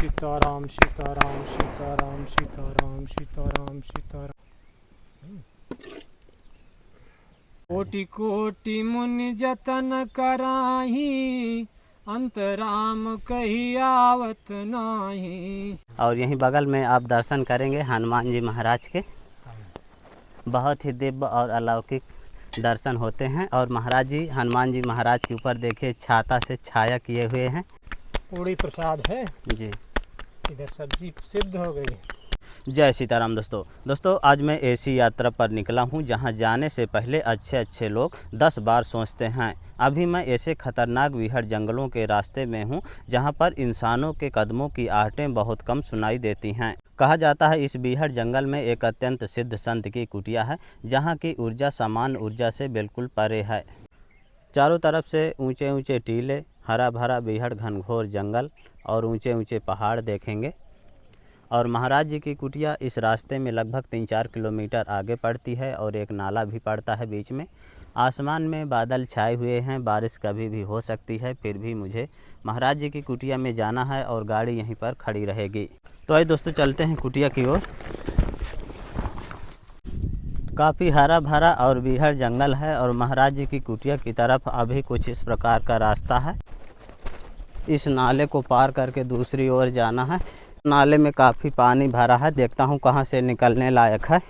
सीताराम सीताराम सीताराम सीताराम सीताराम सीताराम। कोटि कोटि मुनि जतन कराही, अंतराम कही आवत नाही। और यहीं बगल में आप दर्शन करेंगे हनुमान जी महाराज के। बहुत ही दिव्य और अलौकिक दर्शन होते हैं। और महाराज जी, हनुमान जी महाराज के ऊपर देखिए छाता से छाया किए हुए हैं। पूरी प्रसाद है जी। इधर सब्जी सिद्ध हो गई। जय सीताराम दोस्तों आज मैं ऐसी यात्रा पर निकला हूं जहां जाने से पहले अच्छे लोग 10 बार सोचते हैं। अभी मैं ऐसे खतरनाक विहड़ जंगलों के रास्ते में हूं जहां पर इंसानों के कदमों की आहटें बहुत कम सुनाई देती हैं। कहा जाता है इस बीहड़ जंगल में एक अत्यंत सिद्ध संत की कुटिया है जहाँ की ऊर्जा सामान्य ऊर्जा से बिल्कुल परे है। चारों तरफ से ऊंचे ऊंचे टीले, हरा भरा बीहड़ घनघोर जंगल और ऊंचे ऊंचे पहाड़ देखेंगे। और महाराज जी की कुटिया इस रास्ते में लगभग 3-4 किलोमीटर आगे पड़ती है और एक नाला भी पड़ता है बीच में। आसमान में बादल छाए हुए हैं, बारिश कभी भी हो सकती है। फिर भी मुझे महाराज जी की कुटिया में जाना है और गाड़ी यहीं पर खड़ी रहेगी। तो आइए दोस्तों चलते हैं कुटिया की ओर। काफ़ी हरा भरा और बीहड़ जंगल है और महाराज जी की कुटिया की तरफ अभी कुछ इस प्रकार का रास्ता है। इस नाले को पार करके दूसरी ओर जाना है। नाले में काफ़ी पानी भरा है, देखता हूँ कहाँ से निकलने लायक है।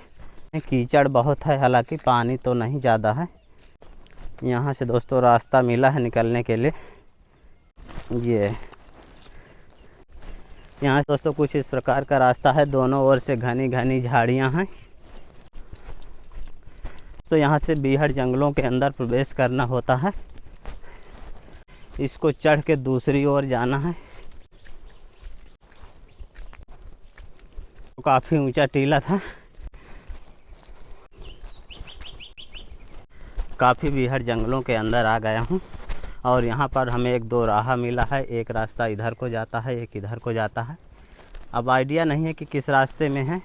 कीचड़ बहुत है, हालांकि पानी तो नहीं ज़्यादा है। यहाँ से दोस्तों रास्ता मिला है निकलने के लिए। ये यहाँ से दोस्तों कुछ इस प्रकार का रास्ता है, दोनों ओर से घनी घनी झाड़ियाँ हैं। तो यहाँ से बीहड़ जंगलों के अंदर प्रवेश करना होता है। इसको चढ़ के दूसरी ओर जाना है। काफ़ी ऊंचा टीला था। काफ़ी बीहड़ जंगलों के अंदर आ गया हूँ और यहाँ पर हमें एक दो राह मिला है। एक रास्ता इधर को जाता है, एक इधर को जाता है। अब आइडिया नहीं है कि किस रास्ते में है,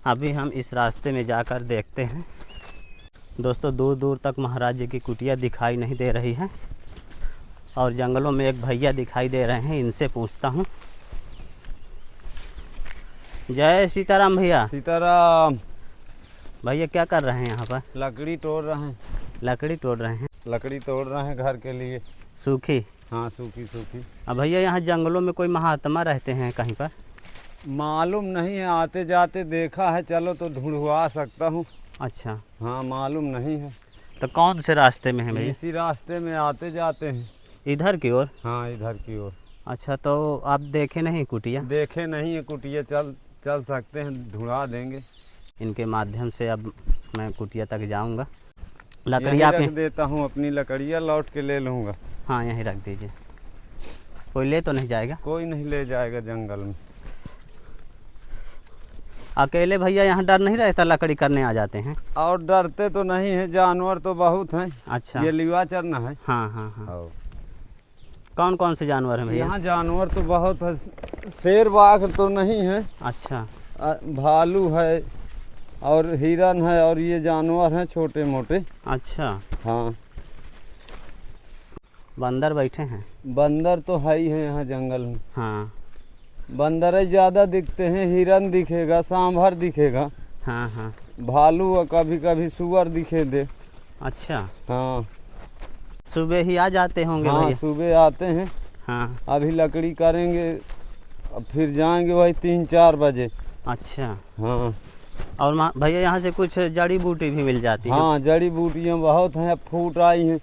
अभी हम इस रास्ते में जाकर देखते हैं। दोस्तों दूर दूर तक महाराज जी की कुटिया दिखाई नहीं दे रही है और जंगलों में एक भैया दिखाई दे रहे हैं, इनसे पूछता हूँ। जय सीताराम भैया। सीताराम। भैया क्या कर रहे हैं यहाँ पर? लकड़ी तोड़ रहे हैं। लकड़ी तोड़ रहे हैं? लकड़ी तोड़ रहे हैं घर के लिए। सूखी? हाँ सूखी सूखी। अब भैया यहाँ जंगलों में कोई महात्मा रहते हैं कहीं पर? मालूम नहीं है, आते जाते देखा है, चलो तो ढूंढवा सकता हूँ। अच्छा। हाँ मालूम नहीं है। तो कौन से रास्ते में है भैया? इसी रास्ते में आते जाते हैं। इधर की ओर? हाँ इधर की ओर। अच्छा, तो आप देखे नहीं कुटिया? देखे नहीं है कुटिया, चल सकते हैं, ढूंढा देंगे। इनके माध्यम से अब मैं कुटिया तक जाऊंगा। लकड़ी यहीं आप रख देता हूँ, अपनी लकड़ियाँ लौट के ले लूँगा। हाँ यहीं रख दीजिए। कोई ले तो नहीं जाएगा? कोई नहीं ले जाएगा जंगल में। अकेले भैया यहाँ डर नहीं रहता, लकड़ी करने आ जाते हैं? और डरते तो नहीं है, जानवर तो बहुत हैं। अच्छा। ये लिवा चरना है। हाँ हाँ हाँ। कौन कौन से जानवर हैं भैया? यहाँ जानवर तो बहुत है, शेर बाघ तो नहीं है। अच्छा। भालू है और हिरन है और ये जानवर हैं छोटे मोटे। अच्छा। हाँ। बंदर बैठे हैं? बंदर तो है ही है यहाँ जंगल में। हाँ। बंदर ही ज़्यादा दिखते हैं, हिरन दिखेगा, सांभर दिखेगा। हाँ हाँ। भालू और कभी कभी सुअर दिखे दे। अच्छा। हाँ। सुबह ही आ जाते होंगे हाँ भैया? सुबह आते हैं। हाँ। अभी लकड़ी करेंगे, अब फिर जाएंगे वही 3-4 बजे। अच्छा। हाँ। और भैया यहाँ से कुछ जड़ी बूटी भी मिल जाती है? हाँ जड़ी बूटियाँ बहुत हैं, अब फूट आई हैं।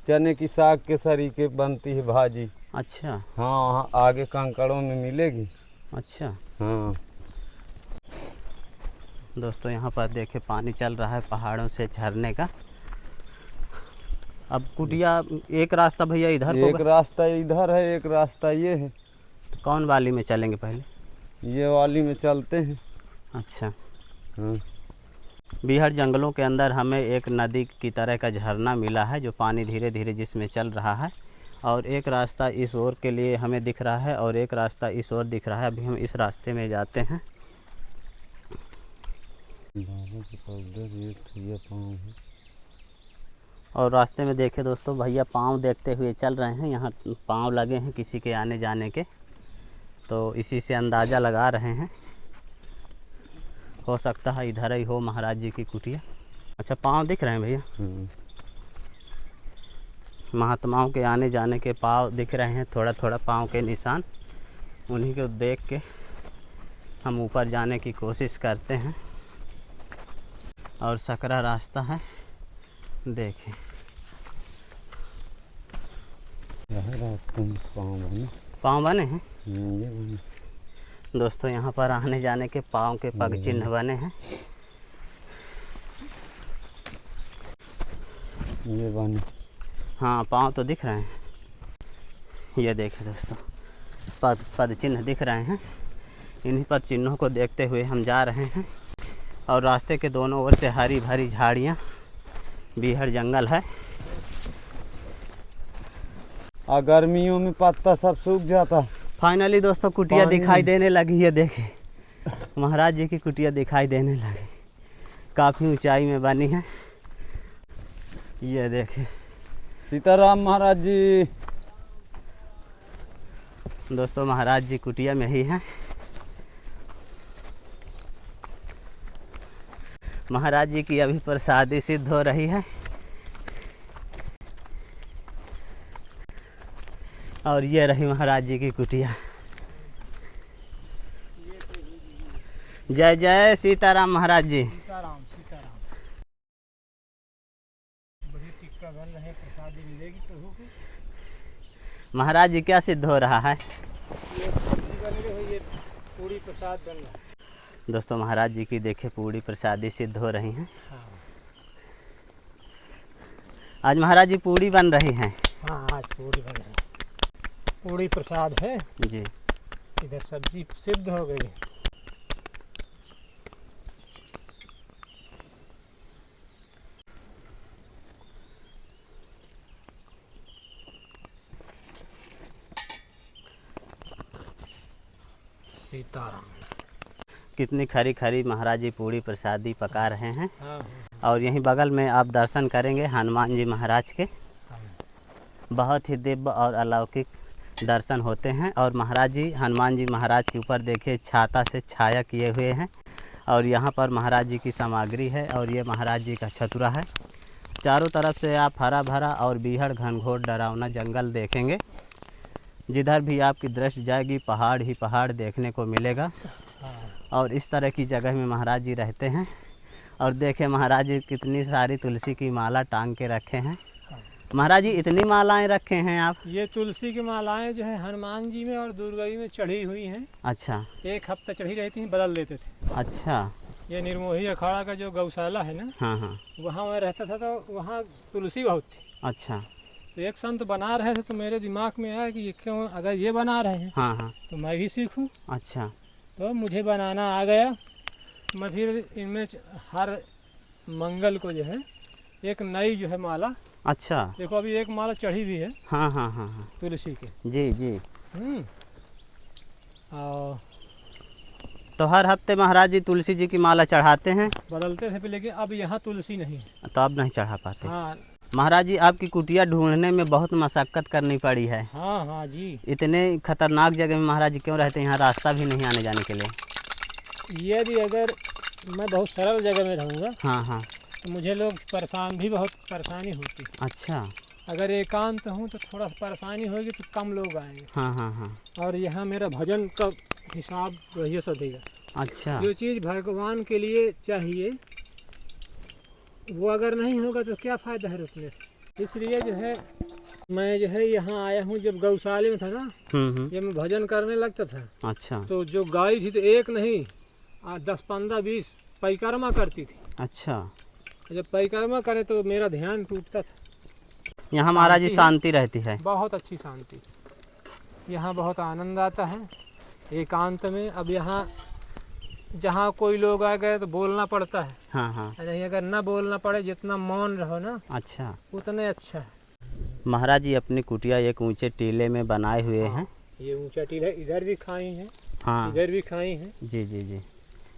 चने की साग के सरीके बनती है भाजी। अच्छा। हाँ आगे कंकड़ों में मिलेगी। अच्छा। हाँ। दोस्तों यहाँ पर देखे पानी चल रहा है पहाड़ों से झरने का। अब कुटिया एक रास्ता भैया इधर को, एक रास्ता इधर है, एक रास्ता ये है। तो कौन वाली में चलेंगे पहले? ये वाली में चलते हैं। अच्छा। हाँ। बीहड़ जंगलों के अंदर हमें एक नदी की तरह का झरना मिला है जो पानी धीरे धीरे जिसमें चल रहा है। और एक रास्ता इस ओर के लिए हमें दिख रहा है और एक रास्ता इस ओर दिख रहा है। अभी हम इस रास्ते में जाते हैं। और रास्ते में देखे दोस्तों भैया पाँव देखते हुए चल रहे हैं। यहाँ पाँव लगे हैं किसी के आने जाने के। तो इसी से अंदाज़ा लगा रहे हैं, हो सकता है इधर ही हो महाराज जी की कुटिया। अच्छा, पाँव दिख रहे हैं भैया? महात्माओं के आने जाने के पाँव दिख रहे हैं, थोड़ा थोड़ा पाँव के निशान। उन्हीं को देख के हम ऊपर जाने की कोशिश करते हैं। और सकरा रास्ता है, देखें। रास्ते में पाँव बने हैं ये बने। दोस्तों, यहाँ पर आने जाने के पाँव के पग चिन्ह बने हैं। ये बने, हाँ, पाँव तो दिख रहे हैं। ये देखें दोस्तों, पद चिन्ह दिख रहे हैं। इन्हीं पर चिन्हों को देखते हुए हम जा रहे हैं। और रास्ते के दोनों ओर से हरी भरी झाड़ियाँ, बीहड़ जंगल है। और गर्मियों में पत्ता सब सूख जाता है। फाइनली दोस्तों कुटिया पानी दिखाई देने लगी है। देखें, महाराज जी की कुटिया दिखाई देने लगी, काफ़ी ऊंचाई में बनी है। ये देखें सीताराम महाराज जी। दोस्तों, महाराज जी कुटिया में ही हैं। महाराज जी की अभी प्रसादी सिद्ध हो रही है। और ये रही महाराज जी की कुटिया। जय जय सीताराम महाराज जी। सीताराम सीताराम। बड़ी टिक्का बन रहे, प्रसादी मिलेगी प्रभु को। महाराज जी क्या सिद्ध हो रहा है? ये सब्जी बन रही है, ये पूरी प्रसाद बन रहा है। दोस्तों, महाराज जी की देखे पूरी प्रसादी सिद्ध हो रही हैं। हाँ आज महाराज जी पूरी बन रही हैं। हाँ, आज पूरी बन रही है। पूरी प्रसाद है जी। इधर सब्जी सिद्ध हो गई। सीताराम। कितनी खरी खरी महाराज जी पूरी प्रसादी पका रहे हैं। हाँ और यहीं बगल में आप दर्शन करेंगे हनुमान जी महाराज के। हाँ। बहुत ही दिव्य और अलौकिक दर्शन होते हैं। और महाराज जी, हनुमान जी महाराज के ऊपर देखिए छाता से छाया किए हुए हैं। और यहाँ पर महाराज जी की सामग्री है। और ये महाराज जी का छतुरा है। चारों तरफ से आप हरा भरा और बीहड़ घनघोर डरावना जंगल देखेंगे। जिधर भी आपकी दृष्टि जाएगी पहाड़ ही पहाड़ देखने को मिलेगा। और इस तरह की जगह में महाराज जी रहते हैं। और देखें महाराज जी कितनी सारी तुलसी की माला टांग के रखे हैं। महाराज जी, इतनी मालाएं रखे हैं आप? ये तुलसी की मालाएं जो है हनुमान जी में और दुर्गा जी में चढ़ी हुई हैं। अच्छा। एक हफ्ता चढ़ी रहती हैं, बदल देते थे। अच्छा। ये निर्मोही अखाड़ा का जो गौशाला है ना, हाँ हाँ। वहाँ मैं रहता था तो वहाँ तुलसी बहुत थी। अच्छा। तो एक संत बना रहे थे तो मेरे दिमाग में आया कि ये क्यों, अगर ये बना रहे हैं हाँ हाँ। तो मैं भी सीखूं। अच्छा। तो मुझे बनाना आ गया। मैं फिर इनमें हर मंगल को जो है एक नई जो है माला। अच्छा। देखो अभी एक माला चढ़ी हुई है। हाँ हाँ हाँ हाँ। तुलसी की। जी जी। और तो हर हफ्ते महाराज जी तुलसी जी की माला चढ़ाते हैं? बदलते थे, लेकिन अब यहाँ तुलसी नहीं है। तो अब नहीं चढ़ा पाते? हाँ महाराज जी, आपकी कुटिया ढूंढने में बहुत मशक्कत करनी पड़ी है। हाँ हाँ जी। इतने खतरनाक जगह में महाराज जी क्यों रहते हैं? यहाँ रास्ता भी नहीं आने जाने के लिए। ये भी अगर मैं बहुत सरल जगह में रहूँगा हाँ हाँ। तो मुझे लोग बहुत परेशानी होती है। अच्छा। अगर एकांत हूँ तो थोड़ा परेशानी होगी तो कम लोग आएंगे। हाँ हाँ हाँ। और यहाँ मेरा भजन का हिसाब वही सा देगा। अच्छा। जो चीज़ भगवान के लिए चाहिए वो अगर नहीं होगा तो क्या फ़ायदा है रुकने से। इसलिए जो है मैं जो है यहाँ आया हूँ। जब गौशाले में था ना, जब मैं भजन करने लगता था। अच्छा। तो जो गाय थी तो एक नहीं 10 15 20 परिक्रमा करती थी। अच्छा। जब परिक्रमा करे तो मेरा ध्यान टूटता था। यहाँ महाराज जी शांति रहती है? बहुत अच्छी शांति। यहाँ बहुत आनंद आता है एकांत में। अब यहाँ जहाँ कोई लोग आ गए तो बोलना पड़ता है। हाँ हाँ। नहीं, अगर ना बोलना पड़े, जितना मौन रहो ना, अच्छा, उतने अच्छा है। महाराज जी अपनी कुटिया एक ऊंचे टीले में बनाए हुए हैं। ये ऊंचा टीला, इधर भी खाई है। हाँ, इधर भी खाई है। जी जी जी।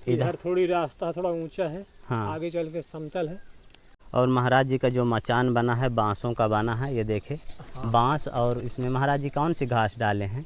इधर थोड़ी रास्ता थोड़ा ऊंचा है। हाँ, आगे चल के समतल है। और महाराज जी का जो मचान बना है बांसों का बना है। ये देखे बांस। और इसमें महाराज जी कौन सी घास डाले हैं?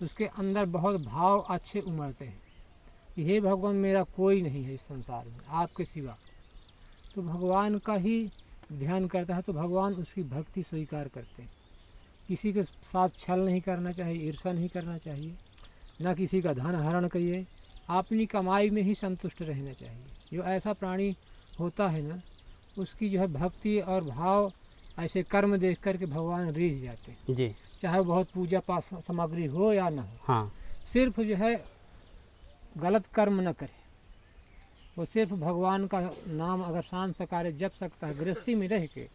उसके अंदर बहुत भाव अच्छे उमड़ते हैं कि हे भगवान मेरा कोई नहीं है इस संसार में आपके सिवा। तो भगवान का ही ध्यान करता है तो भगवान उसकी भक्ति स्वीकार करते हैं। किसी के साथ छल नहीं करना चाहिए, ईर्ष्या नहीं करना चाहिए, ना किसी का धन हरण करिए, अपनी कमाई में ही संतुष्ट रहना चाहिए। जो ऐसा प्राणी होता है ना, उसकी जो है भक्ति और भाव ऐसे कर्म देख कर के भगवान रीझ जाते हैं जी। चाहे वो बहुत पूजा पाठ सामग्री हो या ना हो। हाँ। सिर्फ जो है गलत कर्म न करे, वो सिर्फ भगवान का नाम अगर शान सकारे जप सकता है गृहस्थी में रह के,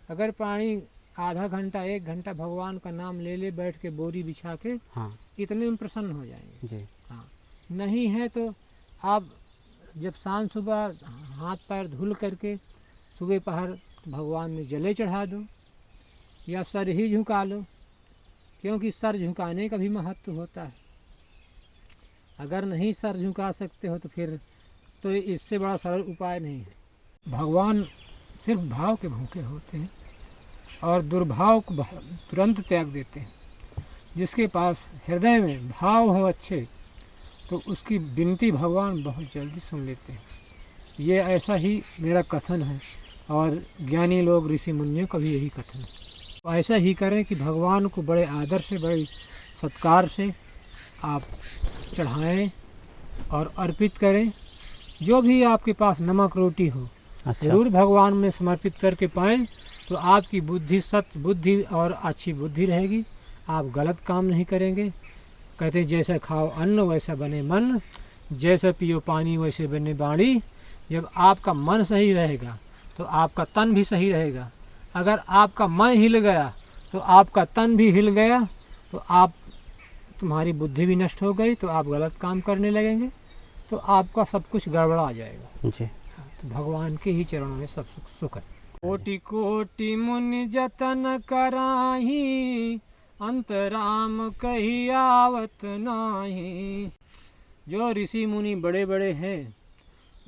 अगर प्राणी आधा घंटा 1 घंटा भगवान का नाम ले ले बैठ के बोरी बिछा के, हाँ इतने में प्रसन्न हो जाएंगे जी। हाँ। नहीं है तो आप जब शाम सुबह हाथ पैर धुल करके सुबह पहर भगवान में जले चढ़ा दो या सर ही झुका लो, क्योंकि सर झुकाने का भी महत्व होता है। अगर नहीं सर झुका सकते हो तो फिर तो इससे बड़ा सरल उपाय नहीं है। भगवान सिर्फ भाव के भूखे होते हैं और दुर्भाव को तुरंत त्याग देते हैं। जिसके पास हृदय में भाव हो अच्छे तो उसकी विनती भगवान बहुत जल्दी सुन लेते हैं। ये ऐसा ही मेरा कथन है और ज्ञानी लोग ऋषि मुनियों का भी यही कथन है। तो ऐसा ही करें कि भगवान को बड़े आदर से बड़े सत्कार से आप चढ़ाएं और अर्पित करें। जो भी आपके पास नमक रोटी हो ज़रूर भगवान में समर्पित करके पाएं तो आपकी बुद्धि सत्य बुद्धि और अच्छी बुद्धि रहेगी। आप गलत काम नहीं करेंगे। कहते हैं जैसा खाओ अन्न वैसा बने मन, जैसा पियो पानी वैसे बने वाणी। जब आपका मन सही रहेगा तो आपका तन भी सही रहेगा। अगर आपका मन हिल गया तो आपका तन भी हिल गया तो तुम्हारी बुद्धि भी नष्ट हो गई तो आप गलत काम करने लगेंगे तो आपका सब कुछ गड़बड़ा जाएगा जी। तो भगवान के ही चरणों में सब सुख है। कोटि कोटि मुनि जतन कराही, अंतराम कही आवत नाही। जो ऋषि मुनि बड़े बड़े हैं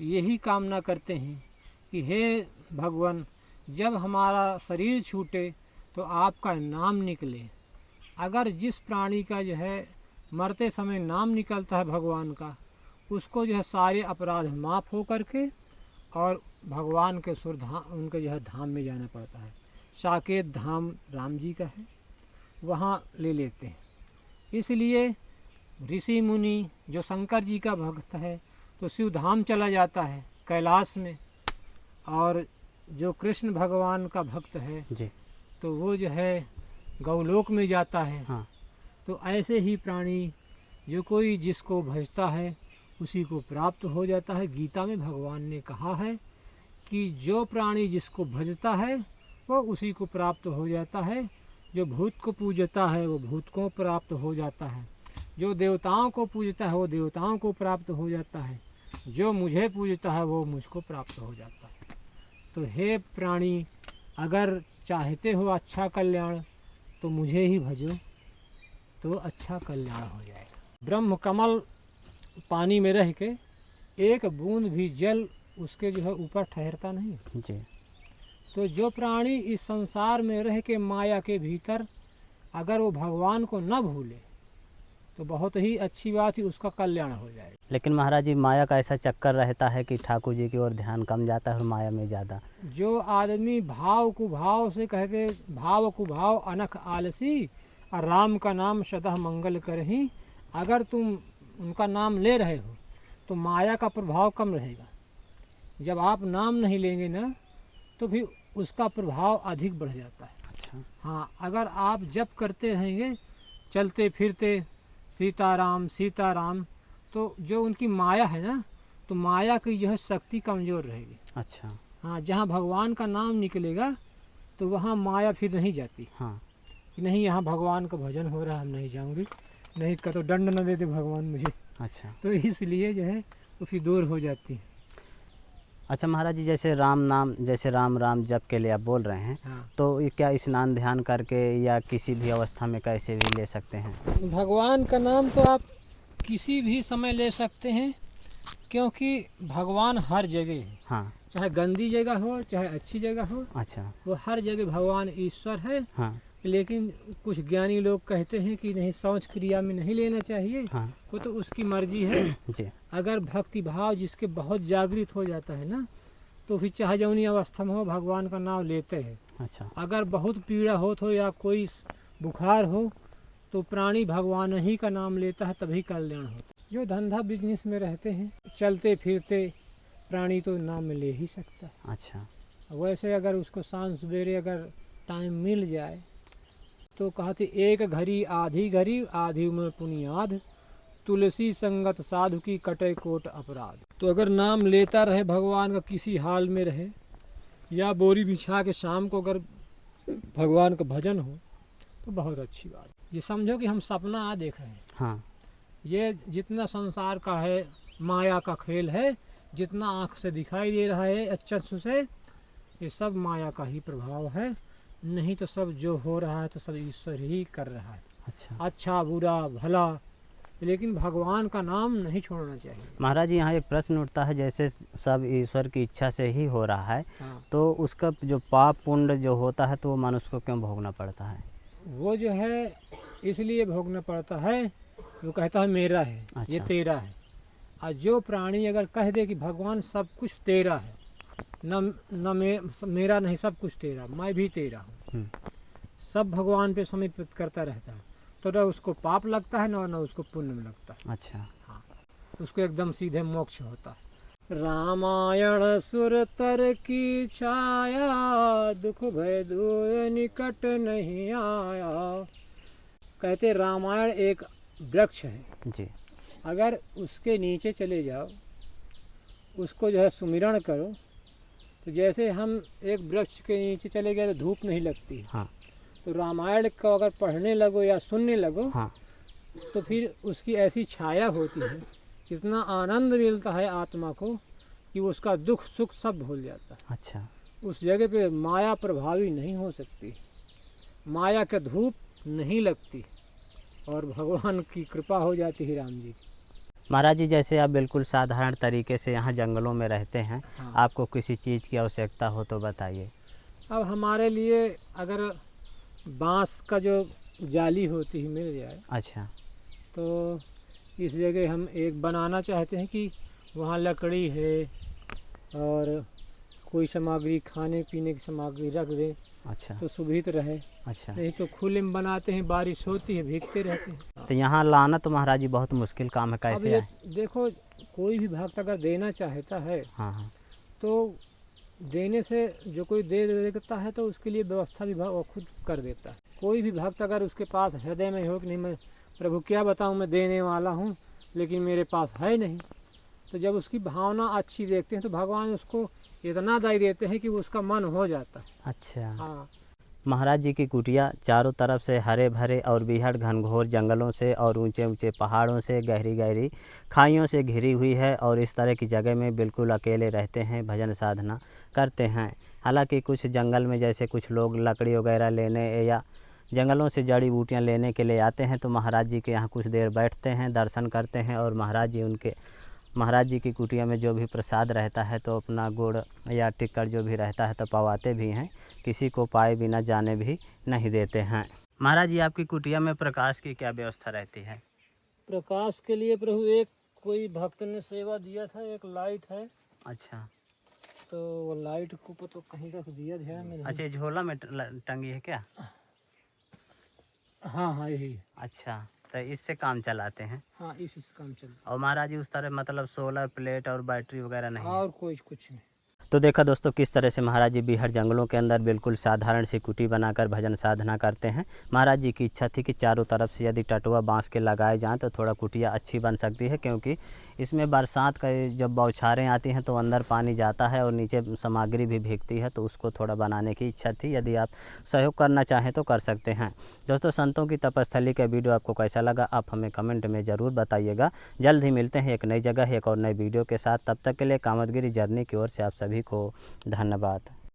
यही कामना करते हैं कि हे भगवान जब हमारा शरीर छूटे तो आपका नाम निकले। अगर जिस प्राणी का जो है मरते समय नाम निकलता है भगवान का, उसको जो है सारे अपराध माफ़ हो करके और भगवान के सुर धाम उनके जो है धाम में जाना पड़ता है। साकेत धाम राम जी का है, वहाँ ले लेते हैं। इसलिए ऋषि मुनि जो शंकर जी का भक्त है तो शिव धाम चला जाता है कैलाश में, और जो कृष्ण भगवान का भक्त है जी तो वो जो है गौलोक में जाता है। हाँ। तो ऐसे ही प्राणी जो कोई जिसको भजता है उसी को प्राप्त हो जाता है। गीता में भगवान ने कहा है कि जो प्राणी जिसको भजता है वो उसी को प्राप्त हो जाता है। जो भूत को पूजता है वो भूत को प्राप्त हो जाता है। जो देवताओं को पूजता है वो देवताओं को प्राप्त हो जाता है। जो मुझे पूजता है वो मुझको प्राप्त हो जाता है। तो हे प्राणी, अगर चाहते हो अच्छा कल्याण तो मुझे ही भजो तो अच्छा कल्याण हो जाएगा। ब्रह्म कमल पानी में रह के एक बूंद भी जल उसके जो है ऊपर ठहरता नहीं जी। तो जो प्राणी इस संसार में रह के माया के भीतर अगर वो भगवान को न भूले तो बहुत ही अच्छी बात ही उसका कल्याण हो जाएगा। लेकिन महाराज जी माया का ऐसा चक्कर रहता है कि ठाकुर जी की ओर ध्यान कम जाता है और माया में ज़्यादा। जो आदमी भाव कुभाव से कहते भाव कुभाव अनख आलसी और राम का नाम सदा मंगल करही, अगर तुम उनका नाम ले रहे हो तो माया का प्रभाव कम रहेगा। जब आप नाम नहीं लेंगे ना तो फिर उसका प्रभाव अधिक बढ़ जाता है। अच्छा। हाँ, अगर आप जप करते रहेंगे चलते फिरते सीताराम सीताराम तो जो उनकी माया है ना तो माया की जो है शक्ति कमज़ोर रहेगी। अच्छा। हाँ, जहाँ भगवान का नाम निकलेगा तो वहाँ माया फिर नहीं जाती। हाँ। कि नहीं यहाँ भगवान का भजन हो रहा है हम नहीं जाऊँगी, नहीं का तो दंड न देते भगवान मुझे। अच्छा। तो इसलिए जो है वो फिर दूर हो जाती है। अच्छा महाराज जी, जैसे राम नाम जैसे राम राम जप के लिए आप बोल रहे हैं हाँ। तो ये क्या स्नान ध्यान करके या किसी भी अवस्था में कैसे भी ले सकते हैं? भगवान का नाम तो आप किसी भी समय ले सकते हैं क्योंकि भगवान हर जगह है। हाँ। चाहे गंदी जगह हो चाहे अच्छी जगह हो, अच्छा। वो हर जगह भगवान ईश्वर है। हाँ। लेकिन कुछ ज्ञानी लोग कहते हैं कि नहीं, शौच क्रिया में नहीं लेना चाहिए। हाँ वो तो उसकी मर्जी है। जी। अगर भक्ति भाव जिसके बहुत जागृत हो जाता है ना, तो फिर चाहे जौनी अवस्था में हो भगवान का नाम लेते हैं। अच्छा अगर बहुत पीड़ा हो या कोई बुखार हो तो प्राणी भगवान ही का नाम लेता है, तभी कल्याण हो। जो धंधा बिजनेस में रहते हैं, चलते फिरते प्राणी तो नाम ले ही सकता है। अच्छा वैसे अगर उसको शाम सवेरे अगर टाइम मिल जाए तो कहते एक घड़ी आधी उम्र पुनियाद, तुलसी संगत साधु की कटे कोट अपराध। तो अगर नाम लेता रहे भगवान का, किसी हाल में रहे, या बोरी बिछा के शाम को अगर भगवान का भजन हो तो बहुत अच्छी बात। ये समझो कि हम सपना देख रहे हैं। हाँ ये जितना संसार का है माया का खेल है, जितना आँख से दिखाई दे रहा है चक्षु से, ये सब माया का ही प्रभाव है। नहीं तो सब जो हो रहा है तो सब ईश्वर ही कर रहा है। अच्छा बुरा भला, लेकिन भगवान का नाम नहीं छोड़ना चाहिए। महाराज जी, यहाँ एक प्रश्न उठता है, जैसे सब ईश्वर की इच्छा से ही हो रहा है, हाँ। तो उसका जो पाप पुण्य जो होता है तो वो मनुष्य को क्यों भोगना पड़ता है? वो जो है इसलिए भोगना पड़ता है, वो कहता है मेरा है। अच्छा। ये तेरा है। और जो प्राणी अगर कह दे कि भगवान सब कुछ तेरा है, न मेरा नहीं, सब कुछ तेरा, मैं भी तेरा हूँ, सब भगवान पे समर्पित करता रहता है, तो न उसको पाप लगता है न उसको पुण्य में लगता है। अच्छा। हाँ, उसको एकदम सीधे मोक्ष होता है। रामायण सुर तर की छाया, दुख भय दुए निकट नहीं आया। कहते रामायण एक वृक्ष है जी। अगर उसके नीचे चले जाओ, उसको जो है सुमिरण करो, तो जैसे हम एक वृक्ष के नीचे चले गए तो धूप नहीं लगती। हाँ। तो रामायण को अगर पढ़ने लगो या सुनने लगो, हाँ। तो फिर उसकी ऐसी छाया होती है, इतना आनंद मिलता है आत्मा को कि वो उसका दुख सुख सब भूल जाता है। अच्छा। उस जगह पे माया प्रभावी नहीं हो सकती, माया का धूप नहीं लगती, और भगवान की कृपा हो जाती है राम जी की। महाराज जी, जैसे आप बिल्कुल साधारण तरीके से यहाँ जंगलों में रहते हैं, हाँ। आपको किसी चीज़ की आवश्यकता हो तो बताइए। अब हमारे लिए अगर बांस का जो जाली होती है मिल जाए, अच्छा। तो इस जगह हम एक बनाना चाहते हैं कि वहाँ लकड़ी है और कोई सामग्री, खाने पीने की सामग्री रख दें, अच्छा। तो सुविधा रहे। अच्छा। नहीं तो खुले में बनाते हैं, बारिश होती है, भीगते रहते हैं। तो यहाँ लाना तो महाराज जी बहुत मुश्किल काम है, अब कैसे ये आए? देखो, कोई भी भक्त अगर देना चाहता है, हाँ हाँ। तो देने से जो कोई दे देता है तो उसके लिए व्यवस्था भी वो खुद कर देता है। कोई भी भक्त अगर उसके पास हृदय में हो कि नहीं, मैं प्रभु क्या बताऊँ, मैं देने वाला हूँ लेकिन मेरे पास है नहीं, तो जब उसकी भावना अच्छी देखते हैं तो भगवान उसको इतना दे देते हैं कि उसका मन हो जाता है। अच्छा। हाँ। महाराज जी की कुटिया चारों तरफ से हरे भरे और बेहद घनघोर जंगलों से और ऊंचे ऊंचे पहाड़ों से, गहरी गहरी खाइयों से घिरी हुई है, और इस तरह की जगह में बिल्कुल अकेले रहते हैं, भजन साधना करते हैं। हालांकि कुछ जंगल में जैसे कुछ लोग लकड़ी वगैरह लेने या जंगलों से जड़ी बूटियाँ लेने के लिए आते हैं, तो महाराज जी के यहाँ कुछ देर बैठते हैं, दर्शन करते हैं, और महाराज जी की कुटिया में जो भी प्रसाद रहता है तो अपना गुड़ या टिक्कर जो भी रहता है तो पवाते भी हैं, किसी को पाए बिना जाने भी नहीं देते हैं। महाराज जी, आपकी कुटिया में प्रकाश की क्या व्यवस्था रहती है? प्रकाश के लिए प्रभु एक कोई भक्त ने सेवा दिया था, एक लाइट है। अच्छा। तो वो लाइट को तो कहीं रख दिया ध्यान में नहीं। अच्छा, झोला में टंगी है क्या? हाँ हाँ, यही। अच्छा, तो इससे काम चलाते हैं? हाँ, इस काम चलता। और महाराज जी उस तरह मतलब सोलर प्लेट और बैटरी वगैरह नहीं है? और कुछ नहीं। तो देखा दोस्तों, किस तरह से महाराज जी बिहार जंगलों के अंदर बिल्कुल साधारण सी कुटी बनाकर भजन साधना करते हैं। महाराज जी की इच्छा थी कि चारों तरफ से यदि टटुआ बांस के लगाए जाएं तो थोड़ा कुटिया अच्छी बन सकती है, क्योंकि इसमें बरसात का जब बौछारें आती हैं तो अंदर पानी जाता है और नीचे सामग्री भी भीगती है, तो उसको थोड़ा बनाने की इच्छा थी। यदि आप सहयोग करना चाहें तो कर सकते हैं। दोस्तों, संतों की तपस्थली का वीडियो आपको कैसा लगा आप हमें कमेंट में ज़रूर बताइएगा। जल्द ही मिलते हैं एक नई जगह एक और नई वीडियो के साथ। तब तक के लिए कामतगिरी जर्नी की ओर से आप सभी को धन्यवाद।